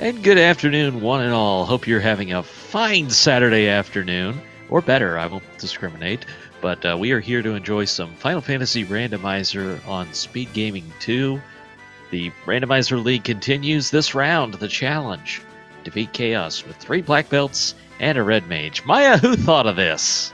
And good afternoon, one and all. Hope you're having a fine Saturday afternoon, or better, I won't discriminate. But we are here to enjoy some Final Fantasy Randomizer on Speed Gaming 2. The Randomizer League continues this round, the challenge. Defeat Chaos with 3 black belts and a red mage. Maya, who thought of this?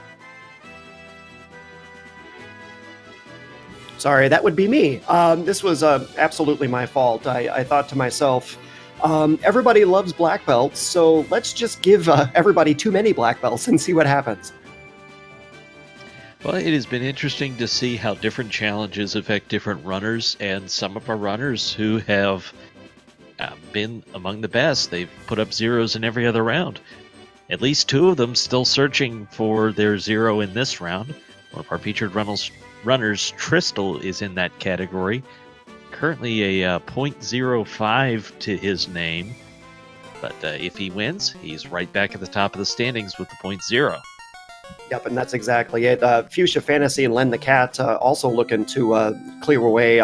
Sorry, that would be me. This was absolutely my fault. I thought to myself, everybody loves black belts, so let's just give everybody too many black belts and see what happens. Well, it has been interesting to see how different challenges affect different runners, and some of our runners who have been among the best. They've put up zeros in every other round. At least 2 of them still searching for their 0 in this round. One of our featured runners, Tristal, is in that category. Currently a .05 to his name. But if he wins, he's right back at the top of the standings with the .0. Yep, and that's exactly it. Fuchsia Fantasy and Len the Cat also looking to clear away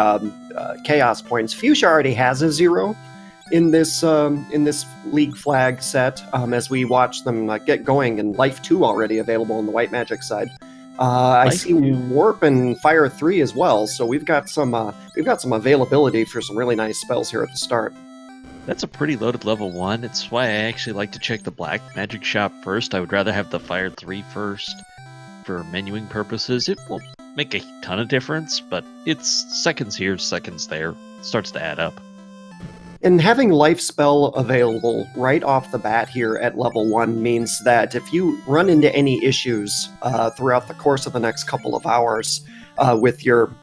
chaos points. Fuchsia already has a 0 in this league flag set as we watch them get going, and Life 2 already available on the White Magic side. I see Warp and Fire 3 as well, so we've got some availability for some really nice spells here at the start. That's a pretty loaded level 1. It's why I actually like to check the Black Magic shop first. I would rather have the Fire 3 first for menuing purposes. It won't make a ton of difference, but it's seconds here, seconds there. It starts to add up. And having Life Spell available right off the bat here at level 1 means that if you run into any issues throughout the course of the next couple of hours with your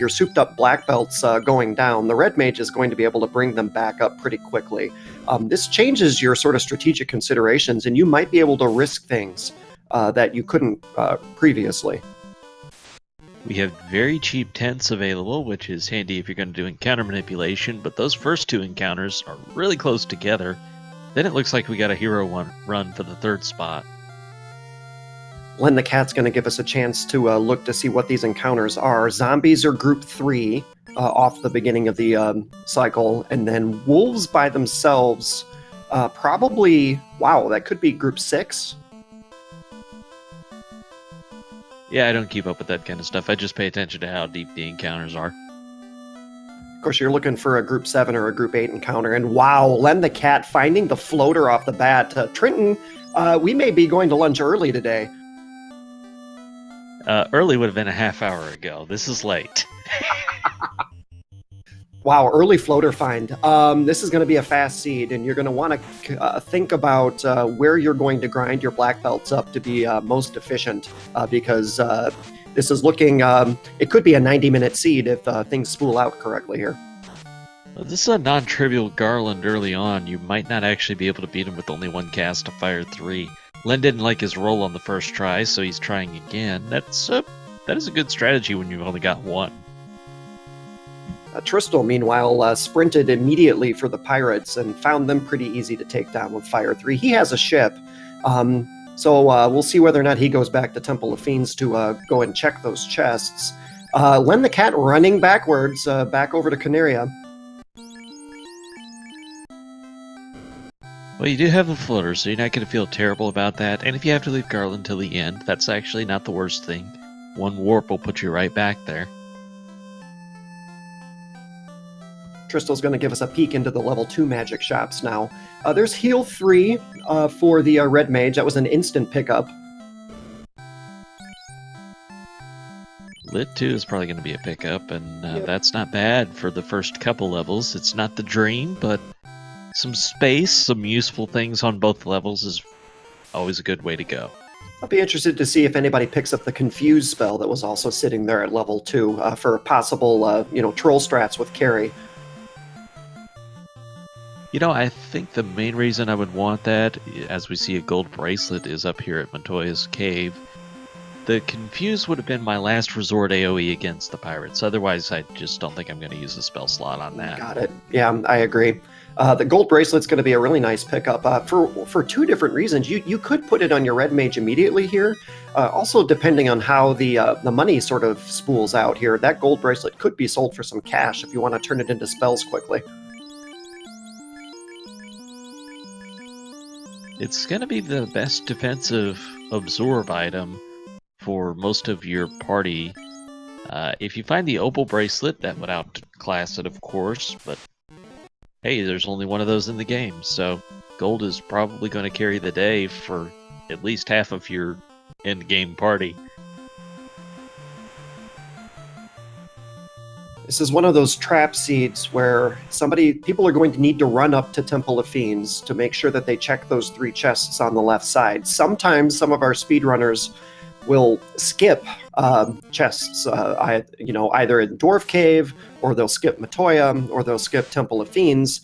souped up black belts going down, the red mage is going to be able to bring them back up pretty quickly. This changes your sort of strategic considerations, and you might be able to risk things that you couldn't previously. We have very cheap tents available, which is handy if you're going to do encounter manipulation, but those first 2 encounters are really close together. Then it looks like we got a hero run for the 3rd spot. Len the Cat's going to give us a chance to look to see what these encounters are. Zombies are group 3 off the beginning of the cycle, and then wolves by themselves probably, wow, that could be group 6. Yeah, I don't keep up with that kind of stuff. I just pay attention to how deep the encounters are. Of course, you're looking for a group 7 or a group 8 encounter, and wow, Len the Cat finding the floater off the bat. Trenton, we may be going to lunch early today. Early would have been a half hour ago. This is late. Wow, early floater find. This is going to be a fast seed, and you're going to want to think about where you're going to grind your black belts up to be most efficient, because this is looking, it could be a 90-minute seed if things spool out correctly here. Well, this is a non-trivial Garland early on. You might not actually be able to beat him with only 1 cast of Fire 3. Len didn't like his roll on the first try, so he's trying again. That is a good strategy when you've only got 1. Tristal, meanwhile, sprinted immediately for the pirates and found them pretty easy to take down with Fire 3. He has a ship, so we'll see whether or not he goes back to Temple of Fiends to go and check those chests. Len the Cat running backwards, back over to Canaria. Well, you do have a floater, so you're not going to feel terrible about that. And if you have to leave Garland till the end, that's actually not the worst thing. 1 warp will put you right back there. Tristal's going to give us a peek into the level 2 magic shops now. There's Heal 3 for the red mage. That was an instant pickup. Lit 2 is probably going to be a pickup, and that's not bad for the first couple levels. It's not the dream, but some space, some useful things on both levels is always a good way to go. I'll be interested to see if anybody picks up the Confuse spell that was also sitting there at level 2 for possible, troll strats with carry. You know, I think the main reason I would want that, as we see a gold bracelet is up here at Montoya's Cave. The Confuse would have been my last resort AoE against the pirates. Otherwise, I just don't think I'm going to use a spell slot on that. Got it. Yeah, I agree. The gold bracelet's going to be a really nice pickup for 2 different reasons. You could put it on your red mage immediately here. Also, depending on how the money sort of spools out here, that gold bracelet could be sold for some cash if you want to turn it into spells quickly. It's going to be the best defensive absorb item for most of your party. If you find the opal bracelet, that would outclass it, of course, but hey, there's only one of those in the game, so gold is probably going to carry the day for at least half of your end-game party. This is one of those trap seeds where people are going to need to run up to Temple of Fiends to make sure that they check those 3 chests on the left side. Sometimes some of our speedrunners will skip chests, either in Dwarf Cave, or they'll skip Matoya, or they'll skip Temple of Fiends,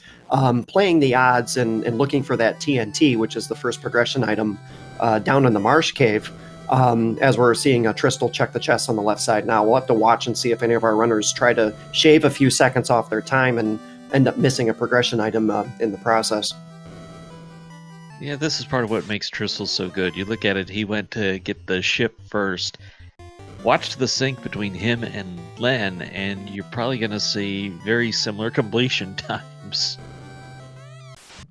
playing the odds and looking for that TNT, which is the first progression item down in the Marsh Cave. As we're seeing Tristal check the chests on the left side now. We'll have to watch and see if any of our runners try to shave a few seconds off their time and end up missing a progression item in the process. Yeah, this is part of what makes Tristal so good. You look at it, he went to get the ship first. Watch the sync between him and Len, and you're probably going to see very similar completion times.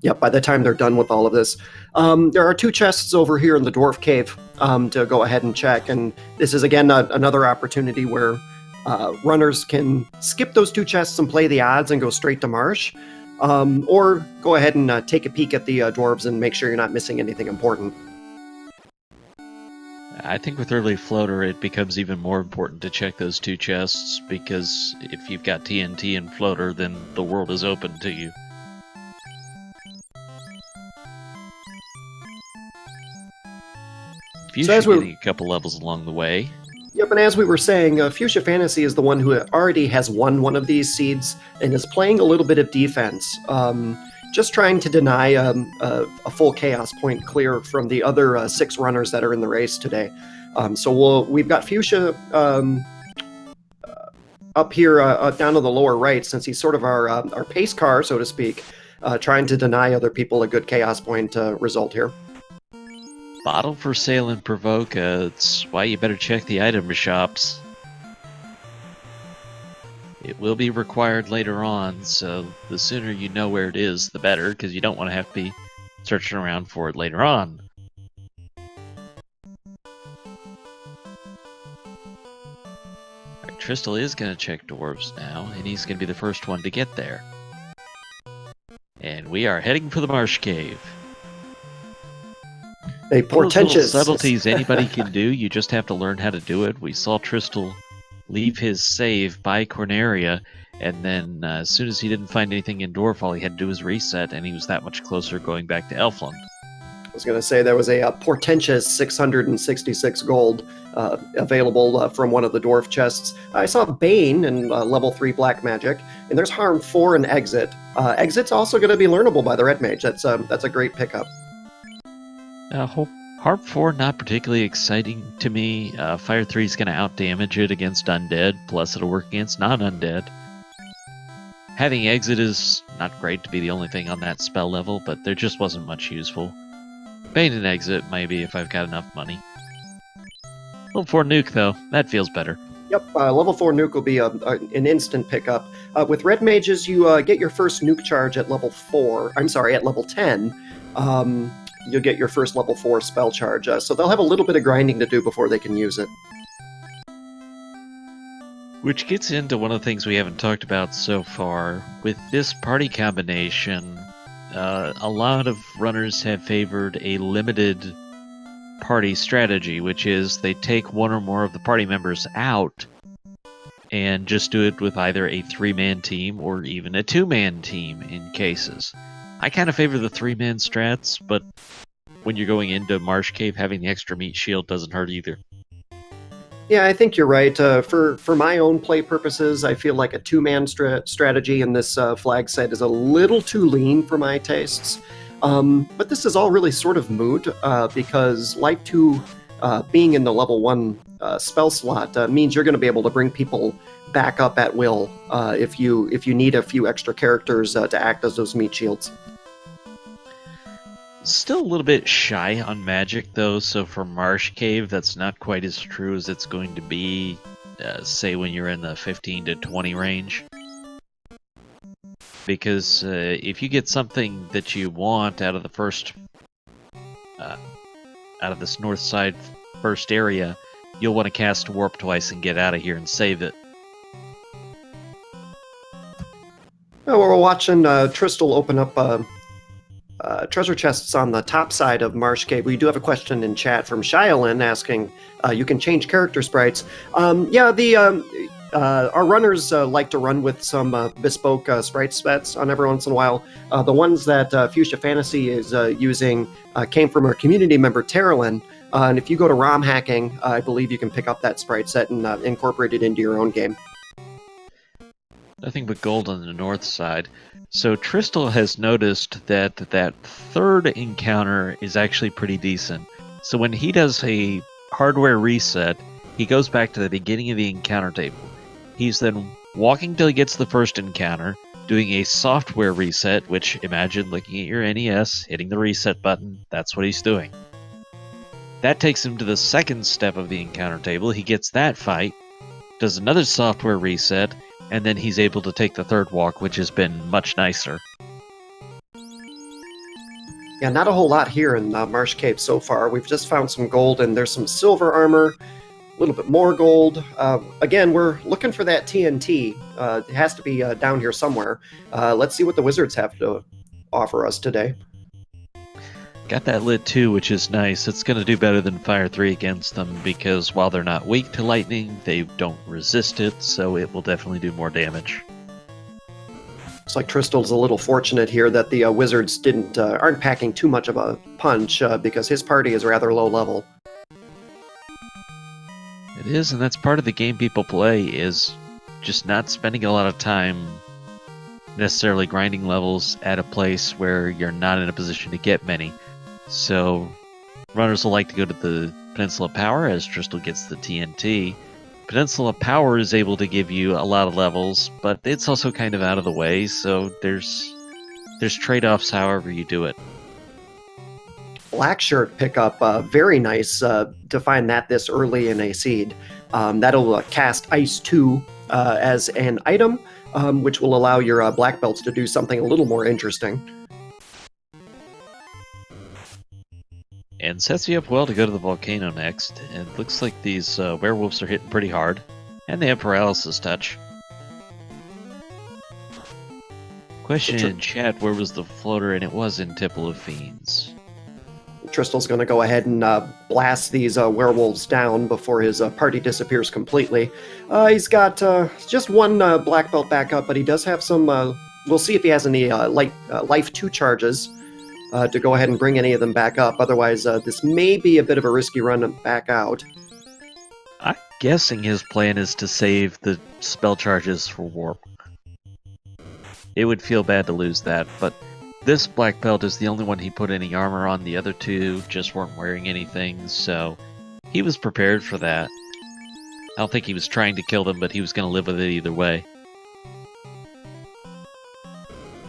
Yep, by the time they're done with all of this. There are 2 chests over here in the Dwarf Cave to go ahead and check, and this is, again, another opportunity where runners can skip those 2 chests and play the odds and go straight to Marsh, or go ahead and take a peek at the dwarves and make sure you're not missing anything important. I think with early floater, it becomes even more important to check those 2 chests, because if you've got TNT and floater, then the world is open to you. Fuchsia getting a couple levels along the way. Yep, and as we were saying, Fuchsia Fantasy is the one who already has won one of these seeds and is playing a little bit of defense, just trying to deny a full chaos point clear from the other 6 runners that are in the race today. So we've got Fuchsia up here down to the lower right, since he's sort of our pace car, so to speak, trying to deny other people a good chaos point result here. Bottle for sale in Provoca. It's why you better check the item shops. It will be required later on, so the sooner you know where it is, the better, because you don't want to have to be searching around for it later on. Alright, Tristal is going to check dwarves now, and he's going to be the first one to get there. And we are heading for the Marsh Cave. A portentous subtleties anybody can do. You just have to learn how to do it. We saw Tristal leave his save by Corneria, and then as soon as he didn't find anything in Dwarf, all he had to do was reset, and he was that much closer going back to Elfland. I was going to say there was a portentous 666 gold available from one of the dwarf chests. I saw Bane in level 3 Black Magic, and there's Harm 4 and Exit. Exit's also going to be learnable by the Red Mage. That's a great pickup. Harp 4, not particularly exciting to me. Fire 3 is going to outdamage it against undead, plus it'll work against non-undead. Having Exit is not great to be the only thing on that spell level, but there just wasn't much useful. Bane and Exit, maybe, if I've got enough money. Level 4 Nuke, though, that feels better. Yep, level 4 Nuke will be an instant pickup. With Red Mages, you get your first Nuke charge at level 4. I'm sorry, at level 10. You'll get your first level 4 spell charge. So they'll have a little bit of grinding to do before they can use it. Which gets into one of the things we haven't talked about so far. With this party combination, a lot of runners have favored a limited party strategy, which is they take one or more of the party members out and just do it with either a 3-man team or even a 2-man team in cases. I kind of favor the 3-man strats, but when you're going into Marsh Cave, having the extra meat shield doesn't hurt either. Yeah, I think you're right. For my own play purposes, I feel like a 2-man strategy in this flag set is a little too lean for my tastes. But this is all really sort of moot, because Life 2 being in the level 1 spell slot means you're going to be able to bring people back up at will if you need a few extra characters to act as those meat shields. Still a little bit shy on magic, though, so for Marsh Cave, that's not quite as true as it's going to be, say, when you're in the 15 to 20 range. Because if you get something that you want out of the first out of this north side first area, you'll want to cast Warp twice and get out of here and save it. Well, we're watching Tristal open up treasure chests on the top side of Marsh Cave. We do have a question in chat from Shiolin asking, you can change character sprites. Our runners like to run with some bespoke sprite sets on every once in a while. The ones that Fuchsia Fantasy is using came from our community member, Terralyn. And if you go to ROM hacking, I believe you can pick up that sprite set and incorporate it into your own game. Nothing but gold on the north side. So Tristal has noticed that that third encounter is actually pretty decent. So when he does a hardware reset, he goes back to the beginning of the encounter table. He's then walking till he gets the first encounter, doing a software reset, which imagine looking at your NES, hitting the reset button, that's what he's doing. That takes him to the second step of the encounter table. He gets that fight, does another software reset, and then he's able to take the third walk, which has been much nicer. Yeah, not a whole lot here in Marsh Cave so far. We've just found some gold, and there's some silver armor, a little bit more gold. Again, we're looking for that TNT. It has to be down here somewhere. Let's see what the wizards have to offer us today. Got that lit too, which is nice. It's going to do better than Fire 3 against them, because while they're not weak to lightning, they don't resist it, so it will definitely do more damage. Looks like Tristal's a little fortunate here that the wizards aren't packing too much of a punch, because his party is rather low level. It is, and that's part of the game people play, is just not spending a lot of time necessarily grinding levels at a place where you're not in a position to get many. So runners will like to go to the Peninsula Power as Tristal gets the TNT. Peninsula Power is able to give you a lot of levels, but it's also kind of out of the way, so there's trade-offs however you do it. Black Shirt pickup, very nice to find that this early in a seed. That'll cast Ice 2 as an item, which will allow your black belts to do something a little more interesting. And sets you up well to go to the volcano next. And it looks like these werewolves are hitting pretty hard. And they have paralysis touch. Question in chat, where was the floater? And it was in Temple of Fiends. Tristal's going to go ahead and blast these werewolves down before his party disappears completely. He's got just one black belt back up, but he does have some... we'll see if he has any life 2 charges to go ahead and bring any of them back up. Otherwise, this may be a bit of a risky run back out. I'm guessing his plan is to save the spell charges for Warp. It would feel bad to lose that, but this black belt is the only one he put any armor on. The other two just weren't wearing anything, so he was prepared for that. I don't think he was trying to kill them, but he was going to live with it either way.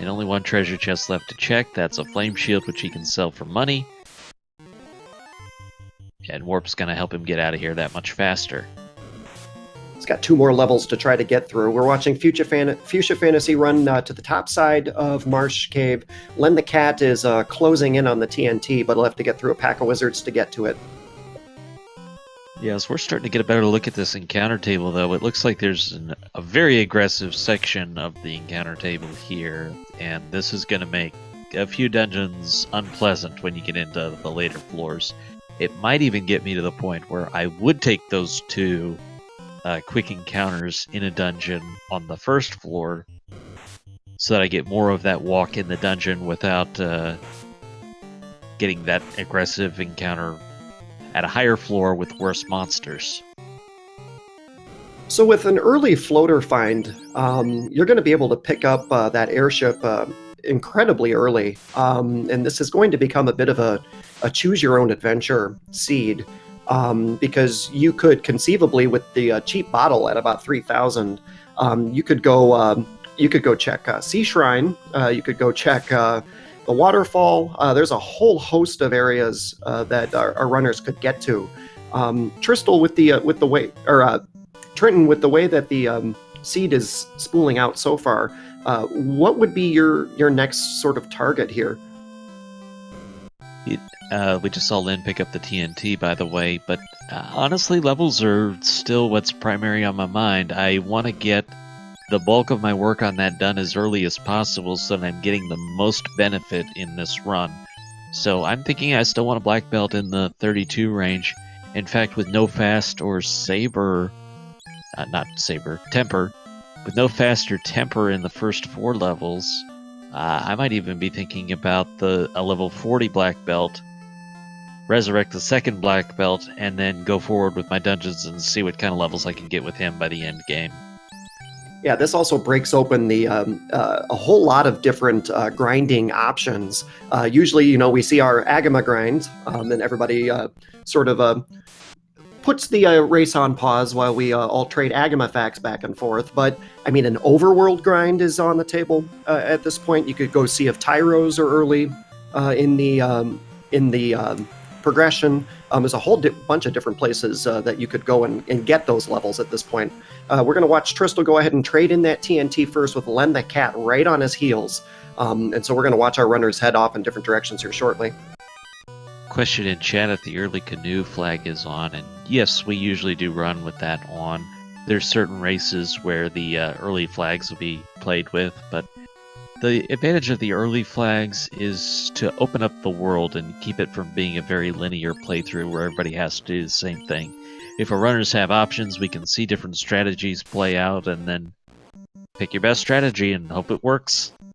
And only one treasure chest left to check. That's a flame shield, which he can sell for money. And Warp's going to help him get out of here that much faster. He's got 2 more levels to try to get through. We're watching Fuchsia Fantasy run to the top side of Marsh Cave. Len the Cat is closing in on the TNT, but he'll have to get through a pack of wizards to get to it. Yes, we're starting to get a better look at this encounter table, though. It looks like there's a very aggressive section of the encounter table here, and this is going to make a few dungeons unpleasant when you get into the later floors. It might even get me to the point where I would take those 2 quick encounters in a dungeon on the first floor so that I get more of that walk in the dungeon without getting that aggressive encounter at a higher floor with worse monsters. So with an early floater find, you're going to be able to pick up that airship incredibly early, and this is going to become a bit of a choose-your-own-adventure seed, because you could conceivably, with the cheap bottle at about 3,000, you could go check Sea Shrine, you could go check the waterfall. There's a whole host of areas that our runners could get to. Tristal, with the way, or Trenton, with the way that the seed is spooling out so far, what would be your next sort of target here? We just saw Lynn pick up the TNT, by the way, but honestly, levels are still what's primary on my mind. I want to get the bulk of my work on that done as early as possible so that I'm getting the most benefit in this run. So I'm thinking I still want a black belt in the 32 range. In fact, with no fast or saber, temper, with no fast or temper in the first 4 levels, I might even be thinking about a level 40 black belt, resurrect the second black belt, and then go forward with my dungeons and see what kind of levels I can get with him by the end game. Yeah, this also breaks open a whole lot of different grinding options. Usually, we see our Agama grind, and everybody sort of puts the race on pause while we all trade Agama facts back and forth. But I mean, an overworld grind is on the table at this point. You could go see if Tyros are early in the progression. There's a whole bunch of different places that you could go and get those levels at this point. We're going to watch Tristal go ahead and trade in that TNT first with Len the Cat right on his heels. And so we're going to watch our runners head off in different directions here shortly. Question in chat if the early canoe flag is on, and yes, we usually do run with that on. There's certain races where the early flags will be played with, but the advantage of the early flags is to open up the world and keep it from being a very linear playthrough where everybody has to do the same thing. If our runners have options, we can see different strategies play out and then pick your best strategy and hope it works.